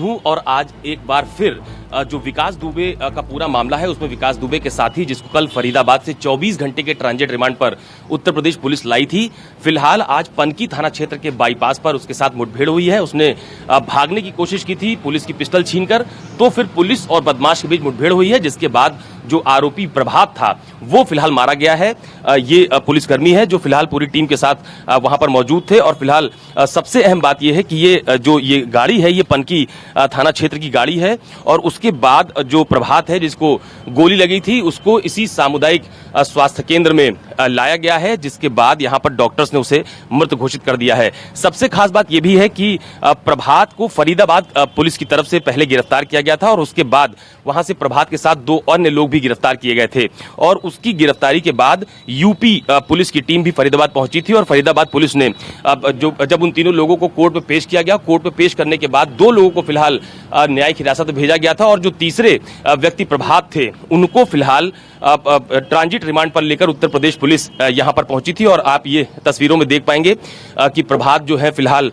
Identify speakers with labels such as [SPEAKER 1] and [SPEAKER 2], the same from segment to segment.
[SPEAKER 1] हूं और आज एक बार फिर जो विकास दुबे का पूरा मामला है उसमें विकास दुबे के साथी जिसको कल फरीदाबाद से 24 घंटे के ट्रांजिट रिमांड पर उत्तर प्रदेश पुलिस लाई थी, फिलहाल आज पनकी थाना क्षेत्र के बाईपास पर उसके साथ मुठभेड़ हुई है। उसने भागने की कोशिश की थी पुलिस की पिस्टल छीनकर, तो फिर पुलिस और बदमाश के बीच मुठभेड़ हुई है, जिसके बाद जो आरोपी प्रभात था वो फिलहाल मारा गया है। ये पुलिसकर्मी है जो फिलहाल पूरी टीम के साथ वहां पर मौजूद थे। और फिलहाल सबसे अहम बात यह है कि ये गाड़ी है ये पनकी थाना क्षेत्र की गाड़ी है और उसके बाद जो प्रभात है जिसको गोली लगी थी उसको इसी सामुदायिक स्वास्थ्य केंद्र में लाया गया है, जिसके बाद यहां पर डॉक्टर्स ने उसे मृत घोषित कर दिया है। सबसे खास बात यह भी है कि प्रभात को फरीदाबाद पुलिस की तरफ से पहले गिरफ्तार किया गया था और उसके बाद वहां से प्रभात के साथ 2 अन्य लोग भी गिरफ्तार किए गए थे और उसकी गिरफ्तारी के बाद यूपी पुलिस की टीम भी फरीदाबाद पहुंची थी और फरीदाबाद पुलिस ने जब उन तीनों लोगों को कोर्ट में पेश किया गया, कोर्ट में पेश करने के बाद 2 लोगों को फिलहाल न्यायिक हिरासत में भेजा गया था और जो तीसरे व्यक्ति प्रभात थे उनको फिलहाल ट्रांजिट रिमांड पर लेकर उत्तर प्रदेश पुलिस यहां पर पहुंची थी। और आप ये तस्वीरों में देख पाएंगे कि प्रभात जो है फिलहाल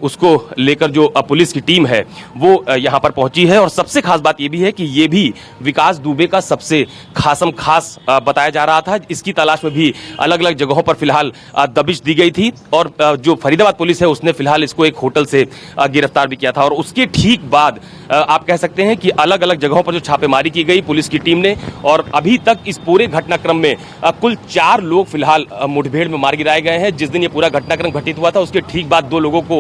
[SPEAKER 1] उसको लेकर जो पुलिस की टीम है वो यहां पर पहुंची है। और सबसे खास बात यह भी है कि ये भी विकास दुबे का सबसे खास बताया जा रहा था। इसकी तलाश में भी अलग अलग जगहों पर फिलहाल दबिश दी गई थी और जो फरीदाबाद पुलिस है उसने फिलहाल इसको एक होटल से गिरफ्तार भी किया था और उसके ठीक बाद आप कह सकते हैं कि अलग अलग जगहों पर जो छापेमारी की गई पुलिस की टीम ने और अभी तक इस पूरे घटनाक्रम में कुल 4 लोग फिलहाल मुठभेड़ में मार गिराए गए हैं। जिस दिन ये पूरा घटनाक्रम घटित हुआ था उसके ठीक बाद 2 लोगों को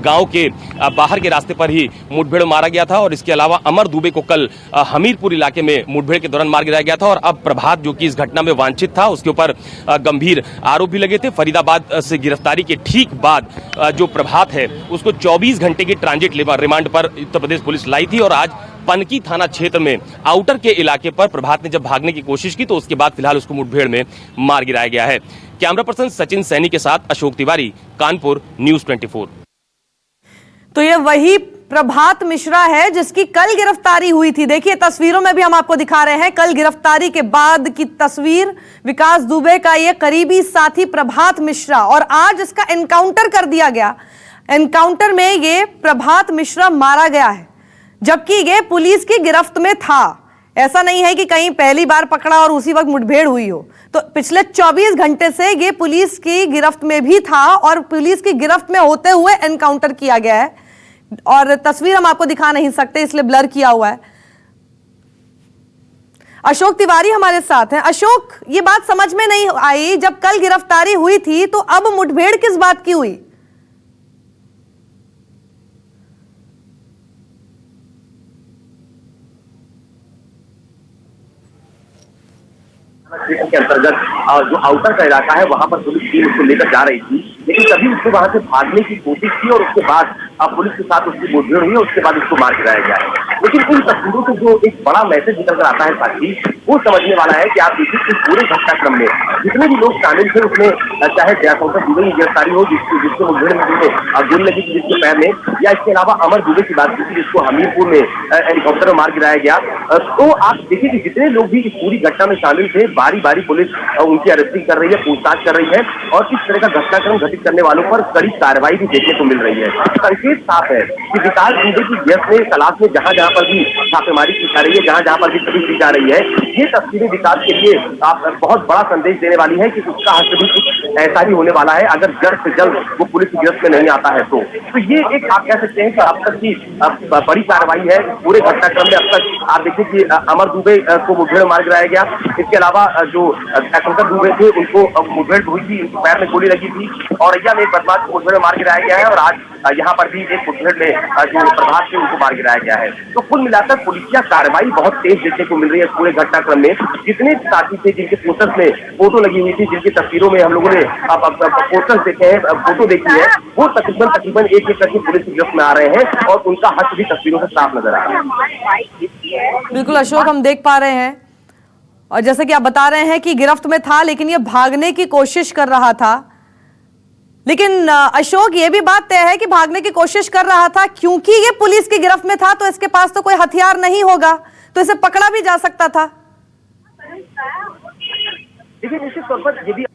[SPEAKER 1] गांव के बाहर के रास्ते पर ही मुठभेड़ मारा गया था और इसके अलावा अमर दुबे को कल हमीरपुर इलाके में मुठभेड़ के दौरान मार गिराया गया था। और अब प्रभात जो कि इस घटना में वांछित था उसके ऊपर गंभीर आरोप भी लगे थे। फरीदाबाद से गिरफ्तारी के ठीक बाद जो प्रभात है उसको 24 घंटे की ट्रांजिट रिमांड पर उत्तर प्रदेश पुलिस लाई थी और आज पनकी थाना क्षेत्र में आउटर के इलाके पर प्रभात ने जब भागने की कोशिश की तो उसके बाद फिलहाल उसको मुठभेड़ में मार गिराया गया है। कैमरा पर्सन सचिन सैनी के साथ अशोक तिवारी, कानपुर, न्यूज़ 24।
[SPEAKER 2] तो ये वही प्रभात मिश्रा है जिसकी कल गिरफ्तारी हुई थी। देखिए तस्वीरों में भी हम आपको दिखा रहे हैं कल गिरफ्तारी के बाद की तस्वीर, विकास दुबे का ये करीबी साथी प्रभात मिश्रा और आज इसका एनकाउंटर कर दिया गया। एनकाउंटर में ये प्रभात मिश्रा मारा गया है जबकि ये पुलिस की गिरफ्त में था। ऐसा नहीं है कि कहीं पहली बार पकड़ा और उसी वक्त मुठभेड़ हुई हो। तो पिछले 24 घंटे से ये पुलिस की गिरफ्त में भी था और पुलिस की गिरफ्त में होते हुए एनकाउंटर किया गया है और तस्वीर हम आपको दिखा नहीं सकते इसलिए ब्लर किया हुआ है। अशोक तिवारी हमारे साथ हैं। अशोक, ये बात समझ में नहीं आई, जब कल गिरफ्तारी हुई थी तो अब मुठभेड़ किस बात की हुई?
[SPEAKER 3] क्षेत्र के अंतर्गत जो आउटर का इलाका है वहां पर पुलिस टीम उसको लेकर जा रही थी, लेकिन तभी उसने वहां से भागने की कोशिश की और उसके बाद पुलिस के साथ उसकी मुठभेड़ हुई, उसके बाद उसको मार गिराया गया है। लेकिन इन तस्वीरों से जो एक बड़ा मैसेज निकल कर आता है साथी, वो समझने वाला है कि आप देखिए इस पूरे घटनाक्रम में जितने भी लोग शामिल थे उसमें चाहे जयशंकर दुबे की गिरफ्तारी हो जिसके मुठभेड़ में गोली लगी थी जिसके पैर में, या इसके अलावा अमर दुबे की बात की जिसको हमीरपुर में हेलीकॉप्टर में मार गिराया गया, तो आप देखिए कि जितने लोग भी इस पूरी घटना में शामिल थे बारी बारी पुलिस उनकी अरेस्टिंग कर रही है, पूछताछ कर रही है और इस तरह का घटनाक्रम घटित करने वालों पर कड़ी कार्रवाई भी देखने को मिल रही है। संकेत साफ है कि विकास दुबे की गिरफ्त में तलाश में जहां जहां पर भी छापेमारी की जा रही है, जहां जहां पर भी तलाश की जा रही है, ये तस्वीरें विकास के लिए बहुत बड़ा संदेश देने वाली है कि उसका हस्त भी कुछ ऐसा ही होने वाला है अगर जल्द से जल्द वो पुलिस की गिरफ्त में नहीं आता है। तो ये एक आप कह सकते हैं कि अब तक की बड़ी कार्रवाई है पूरे घटनाक्रम में। अब तक आप देखिए कि अमर दुबे को मुठभेड़ मार गिराया गया, इसके अलावा जो जयशंकर दुबे थे उनको मुठभेड़ हुई थी, उनको पैर में गोली लगी थी और में एक बदमाश को मुठभेड़ में मार गिराया गया है और आज यहाँ पर भी एक मुठभेड़ में जो प्रभात थे उनको मार गिराया गया है। तो कुल मिलाकर पुलिसिया कार्रवाई बहुत तेज देखने को मिल रही है पूरे घटनाक्रम में। जितने साथी थे जिनके पोस्टर्स में फोटो लगी हुई थी, जिनकी तस्वीरों में हम लोगों ने पोस्टर्स देखे हैं, फोटो देखी है, वो तकरीबन एक एक करके पुलिस की गिरफ्त में आ रहे हैं और उनका हस्त भी तस्वीरों से साफ नजर आ रहा है।
[SPEAKER 2] बिल्कुल अशोक, हम देख पा रहे हैं और जैसे कि आप बता रहे हैं कि गिरफ्त में था लेकिन ये भागने की कोशिश कर रहा था। लेकिन अशोक, ये भी बात तय है कि भागने की कोशिश कर रहा था क्योंकि ये पुलिस की गिरफ्त में था तो इसके पास तो कोई हथियार नहीं होगा, तो इसे पकड़ा भी जा सकता था।
[SPEAKER 3] देखिए निश्चित तौर पर ये भी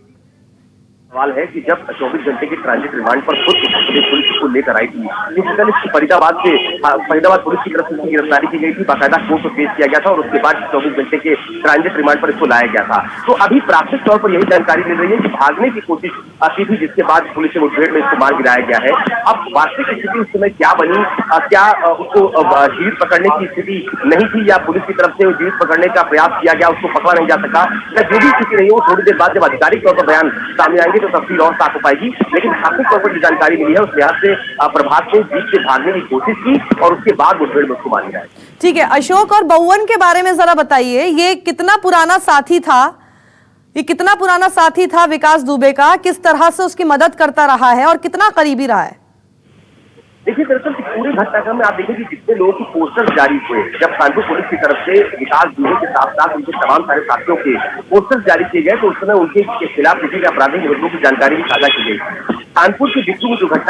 [SPEAKER 3] सवाल है कि जब 24 घंटे के ट्रांजिट रिमांड पर खुद उत्तर प्रदेश पुलिस को लेकर आई थी, क्योंकि कल इसकी फरीदाबाद पुलिस की तरफ से इसकी गिरफ्तारी की गई थी, बाकायदा कोर्ट में पेश किया गया था और उसके बाद 24 घंटे के ट्रांजिट रिमांड पर इसको लाया गया था। तो अभी प्राथमिक तौर पर यही जानकारी मिल रही है कि भागने की कोशिश की थी, जिसके बाद पुलिस के मुठभेड़ में इसको मार गिराया गया है। अब वास्तविक स्थिति उस समय क्या बनी, क्या उसको जीवित पकड़ने की स्थिति नहीं थी या पुलिस की तरफ से जीवित पकड़ने का प्रयास किया गया, उसको पकड़ा नहीं जा सका, या जो भी स्थिति रही हो थोड़ी देर बाद जब आधिकारिक तौर पर बयान सामने आएंगे तो तफसील और साफ हो पाएगी। लेकिन प्राथमिक तौर पर जो जानकारी मिली है उस लिहाज से प्रभात ने जीप से भागने की कोशिश की और उसके बाद मुठभेड़ में उसको मार गिराया।
[SPEAKER 2] ठीक है, अशोक और बउवन के बारे में जरा बताइए, ये कितना पुराना साथी था, ये कितना पुराना साथी था विकास दुबे का, किस तरह से उसकी मदद करता रहा है और कितना करीबी रहा है?
[SPEAKER 3] देखिए, दरअसल पूरे घटनाक्रम में आप देखिए कि जितने लोगों की पोस्टर्स जारी हुए, जब कानपुर पुलिस की तरफ से विकास दुबे के साथ साथ उनके तमाम सारे साथियों के पोस्टर्स जारी किए गए तो उस समय उनके खिलाफ किसी आपराधिक मुकदमों की जानकारी भी साझा की गई। कानपुर के बिट्टू में जो घटना